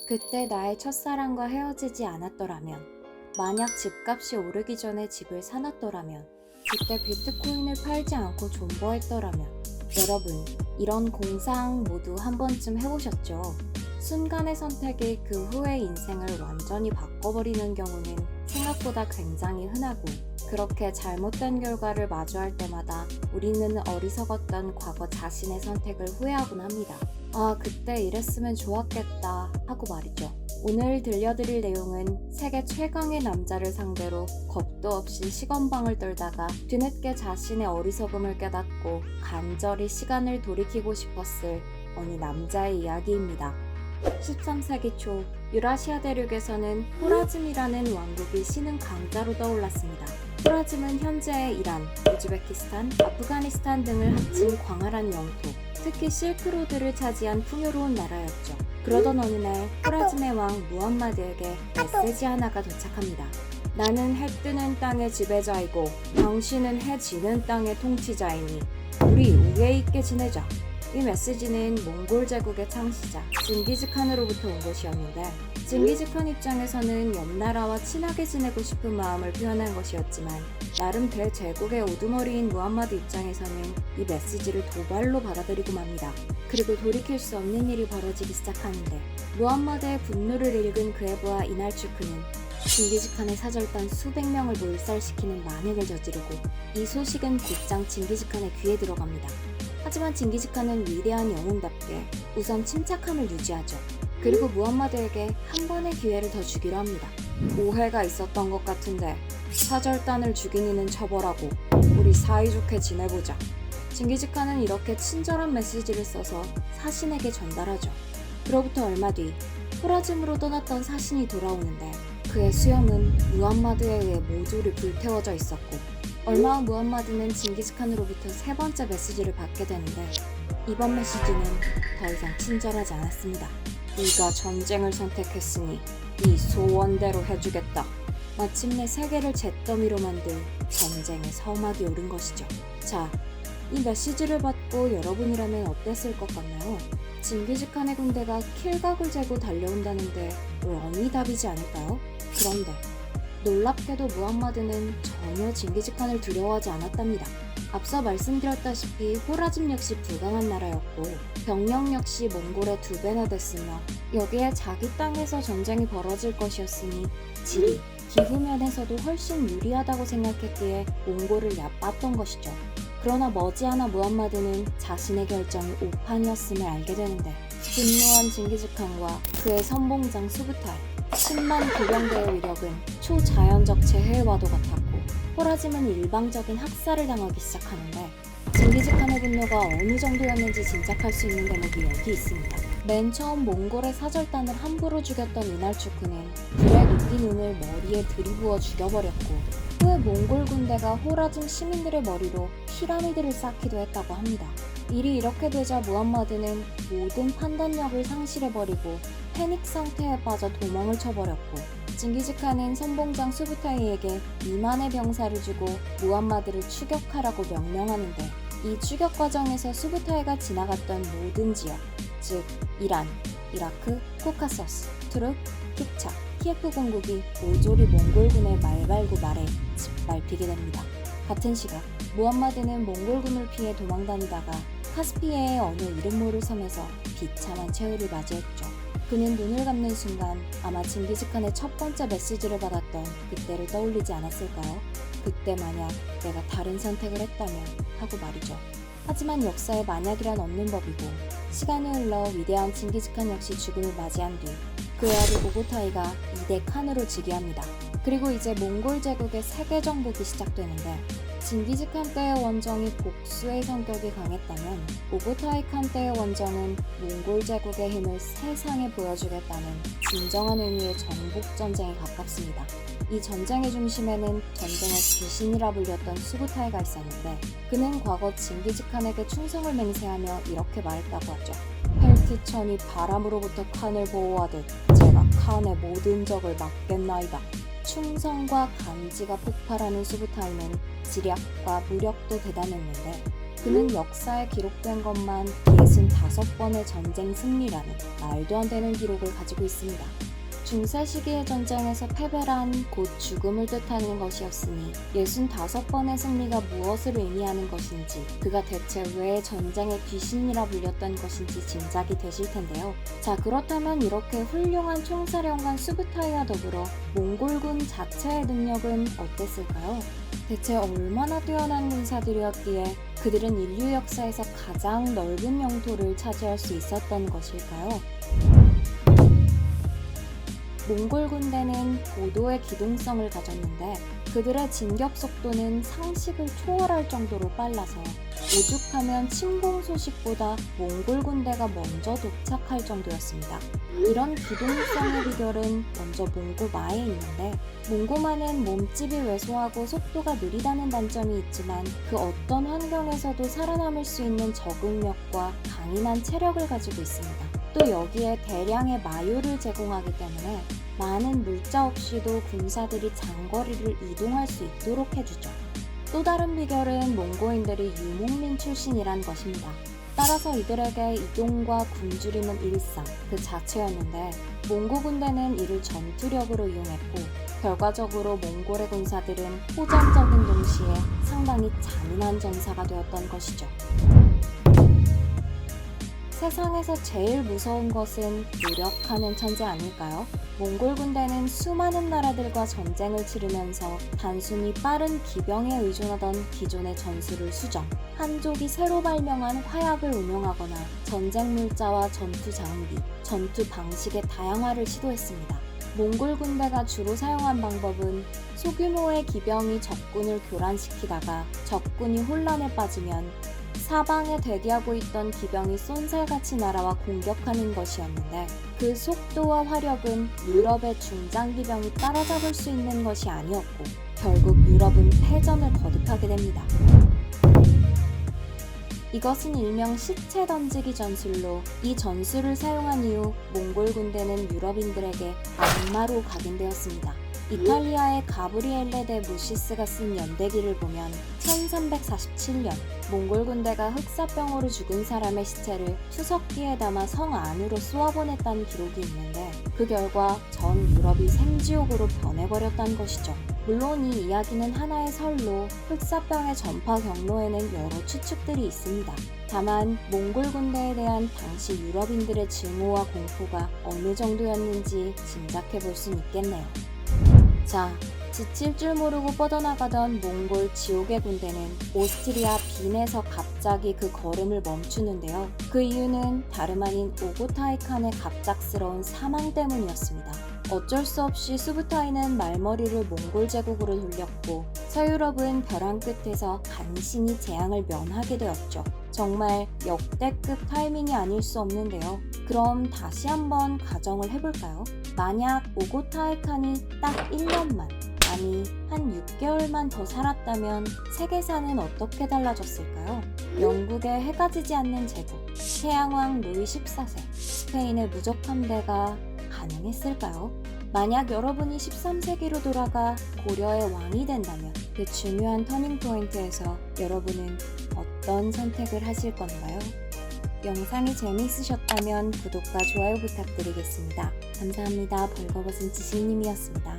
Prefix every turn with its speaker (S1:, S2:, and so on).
S1: 그때 나의 첫사랑과 헤어지지 않았더라면, 만약 집값이 오르기 전에 집을 사놨더라면, 그때 비트코인을 팔지 않고 존버했더라면. 여러분, 이런 공상 모두 한 번쯤 해보셨죠? 순간의 선택이 그 후의 인생을 완전히 바꿔버리는 경우는 생각보다 굉장히 흔하고, 그렇게 잘못된 결과를 마주할 때마다 우리는 어리석었던 과거 자신의 선택을 후회하곤 합니다. 아, 그때 이랬으면 좋았겠다 하고 말이죠. 오늘 들려드릴 내용은 세계 최강의 남자를 상대로 겁도 없이 시건방을 떨다가 뒤늦게 자신의 어리석음을 깨닫고 간절히 시간을 돌이키고 싶었을 어느 남자의 이야기입니다. 13세기 초 유라시아 대륙에서는 호라즘이라는 왕국이 신흥 강자로 떠올랐습니다. 호라즘은 현재의 이란, 우즈베키스탄, 아프가니스탄 등을 합친 광활한 영토, 특히 실크로드를 차지한 풍요로운 나라였죠. 그러던 어느 날 호라즘의 왕 무함마드에게 메시지 하나가 도착합니다. 나는 해 뜨는 땅의 지배자이고 당신은 해 지는 땅의 통치자이니 우리 우애 있게 지내자. 이 메시지는 몽골 제국의 창시자 징기즈칸으로부터 온 것이었는데, 징기즈칸 입장에서는 옆나라와 친하게 지내고 싶은 마음을 표현한 것이었지만, 나름 대제국의 우두머리인 무함마드 입장에서는 이 메시지를 도발로 받아들이고 맙니다. 그리고 돌이킬 수 없는 일이 벌어지기 시작하는데, 무함마드의 분노를 읽은 그의 부하 이날추크는 징기즈칸의 사절단 수백 명을 몰살시키는 만행을 저지르고, 이 소식은 곧장 징기즈칸의 귀에 들어갑니다. 하지만 징기즈칸은 위대한 영웅답게 우선 침착함을 유지하죠. 그리고 무함마드에게 한 번의 기회를 더 주기로 합니다. 오해가 있었던 것 같은데 사절단을 죽인 이는 처벌하고 우리 사이좋게 지내보자. 징기즈칸은 이렇게 친절한 메시지를 써서 사신에게 전달하죠. 그로부터 얼마 뒤 호라즘으로 떠났던 사신이 돌아오는데, 그의 수염은 무함마드에 의해 모조리 불태워져 있었고, 얼마 후 무함마드는 징기즈칸으로부터 세 번째 메시지를 받게 되는데, 이번 메시지는 더 이상 친절하지 않았습니다. 네가 전쟁을 선택했으니 네 소원대로 해주겠다. 마침내 세계를 잿더미로 만들 전쟁의 서막이 오른 것이죠. 자, 이 메시지를 받고 여러분이라면 어땠을 것 같나요? 징기즈칸의 군대가 킬각을 재고 달려온다는데 런이 답이지 않을까요? 그런데 놀랍게도 무함마드는 전혀 징기즈칸을 두려워하지 않았답니다. 앞서 말씀드렸다시피 호라즘 역시 부강한 나라였고, 병력 역시 몽골의 2배나 됐으며, 여기에 자기 땅에서 전쟁이 벌어질 것이었으니 지리, 기후면에서도 훨씬 유리하다고 생각했기에 몽골을 얕봤던 것이죠. 그러나 머지않아 무함마드는 자신의 결정이 오판이었음을 알게 되는데, 분노한 징기즈칸과 그의 선봉장 수부타이, 10만 기병대의 위력은 초자연적 재해와도 같았고, 호라즘은 일방적인 학살을 당하기 시작하는데, 징기즈칸의 분노가 어느 정도였는지 짐작할 수 있는 대목이 여기 있습니다. 맨 처음 몽골의 사절단을 함부로 죽였던 이날추크는 불에 녹인 운을 머리에 들이부어 죽여버렸고, 후에 몽골 군대가 호라즘 시민들의 머리로 피라미드를 쌓기도 했다고 합니다. 일이 이렇게 되자 무함마드는 모든 판단력을 상실해버리고 패닉 상태에 빠져 도망을 쳐버렸고, 징기즈칸은 선봉장 수부타이에게 2만의 병사를 주고 무함마드를 추격하라고 명령하는데, 이 추격 과정에서 수부타이가 지나갔던 모든 지역, 즉 이란, 이라크, 코카서스, 투르크, 킵차, 키예프 공국이 모조리 몽골군의 말발구 말에 짓밟히게 됩니다. 같은 시각 무함마드는 몽골군을 피해 도망다니다가 카스피해의 어느 이름 모를 섬에서 비참한 최후를 맞이했죠. 그는 눈을 감는 순간 아마 징기즈칸의 첫 번째 메시지를 받았던 그때를 떠올리지 않았을까요? 그때 만약 내가 다른 선택을 했다면 하고 말이죠. 하지만 역사에 만약이란 없는 법이고, 시간이 흘러 위대한 징기즈칸 역시 죽음을 맞이한 뒤 그의 아들 오고타이가 2대 칸으로 즉위합니다. 그리고 이제 몽골 제국의 세계 정복이 시작되는데, 징기즈칸 때의 원정이 복수의 성격이 강했다면 오고타이 칸 때의 원정은 몽골 제국의 힘을 세상에 보여주겠다는 진정한 의미의 정복 전쟁에 가깝습니다. 이 전쟁의 중심에는 전쟁의 귀신이라 불렸던 수부타이가 있었는데, 그는 과거 징기즈칸에게 충성을 맹세하며 이렇게 말했다고 하죠. 펠트천이 바람으로부터 칸을 보호하듯 제가 칸의 모든 적을 막겠나이다. 충성과 간지가 폭발하는 수부타이는 지략과 무력도 대단했는데, 그는 역사에 기록된 것만 65번의 전쟁 승리라는 말도 안 되는 기록을 가지고 있습니다. 중세 시기의 전쟁에서 패배란 곧 죽음을 뜻하는 것이었으니 65번의 승리가 무엇을 의미하는 것인지, 그가 대체 왜 전쟁의 귀신이라 불렸던 것인지 짐작이 되실 텐데요. 자, 그렇다면 이렇게 훌륭한 총사령관 수부타이와 더불어 몽골군 자체의 능력은 어땠을까요? 대체 얼마나 뛰어난 군사들이었기에 그들은 인류 역사에서 가장 넓은 영토를 차지할 수 있었던 것일까요? 몽골 군대는 고도의 기동성을 가졌는데 그들의 진격 속도는 상식을 초월할 정도로 빨라서 오죽하면 침공 소식보다 몽골 군대가 먼저 도착할 정도였습니다. 이런 기동성의 비결은 먼저 몽고마에 있는데, 몽고마는 몸집이 왜소하고 속도가 느리다는 단점이 있지만 그 어떤 환경에서도 살아남을 수 있는 적응력과 강인한 체력을 가지고 있습니다. 또 여기에 대량의 마요를 제공하기 때문에 많은 물자 없이도 군사들이 장거리를 이동할 수 있도록 해주죠. 또 다른 비결은 몽고인들이 유목민 출신이란 것입니다. 따라서 이들에게 이동과 굶주림은 일상 그 자체였는데, 몽고 군대는 이를 전투력으로 이용했고 결과적으로 몽골의 군사들은 호전적인 동시에 상당히 잔인한 전사가 되었던 것이죠. 세상에서 제일 무서운 것은 노력하는 천재 아닐까요? 몽골 군대는 수많은 나라들과 전쟁을 치르면서 단순히 빠른 기병에 의존하던 기존의 전술을 수정, 한족이 새로 발명한 화약을 운용하거나 전쟁 물자와 전투 장비, 전투 방식의 다양화를 시도했습니다. 몽골 군대가 주로 사용한 방법은 소규모의 기병이 적군을 교란시키다가 적군이 혼란에 빠지면 사방에 대기하고 있던 기병이 쏜살같이 날아와 공격하는 것이었는데, 그 속도와 화력은 유럽의 중장기병이 따라잡을 수 있는 것이 아니었고 결국 유럽은 패전을 거듭하게 됩니다. 이것은 일명 시체 던지기 전술로, 이 전술을 사용한 이후 몽골 군대는 유럽인들에게 악마로 각인되었습니다. 이탈리아의 가브리엘레 데 무시스가 쓴 연대기를 보면 1347년 몽골 군대가 흑사병으로 죽은 사람의 시체를 투석기에 담아 성 안으로 쏘아보냈다는 기록이 있는데, 그 결과 전 유럽이 생지옥으로 변해버렸다는 것이죠. 물론 이 이야기는 하나의 설로 흑사병의 전파 경로에는 여러 추측들이 있습니다. 다만 몽골 군대에 대한 당시 유럽인들의 증오와 공포가 어느 정도였는지 짐작해 볼 수는 있겠네요. 자, 지칠 줄 모르고 뻗어나가던 몽골 지옥의 군대는 오스트리아 빈에서 갑자기 그 걸음을 멈추는데요. 그 이유는 다름 아닌 오고타이 칸의 갑작스러운 사망 때문이었습니다. 어쩔 수 없이 수부타이는 말머리를 몽골 제국으로 돌렸고 서유럽은 벼랑 끝에서 간신히 재앙을 면하게 되었죠. 정말 역대급 타이밍이 아닐 수 없는데요. 그럼 다시 한번 가정을 해볼까요? 만약 오고타이 칸이 딱 1년만, 아니 한 6개월만 더 살았다면 세계사는 어떻게 달라졌을까요? 영국의 해가 지지 않는 제국, 태양왕 루이 14세, 스페인의 무적 함대가 가능했을까요? 만약 여러분이 13세기로 돌아가 고려의 왕이 된다면 그 중요한 터닝포인트에서 여러분은 어떤 선택을 하실 건가요? 영상이 재미있으셨다면 구독과 좋아요 부탁드리겠습니다. 감사합니다. 벌거벗은 지식님이었습니다.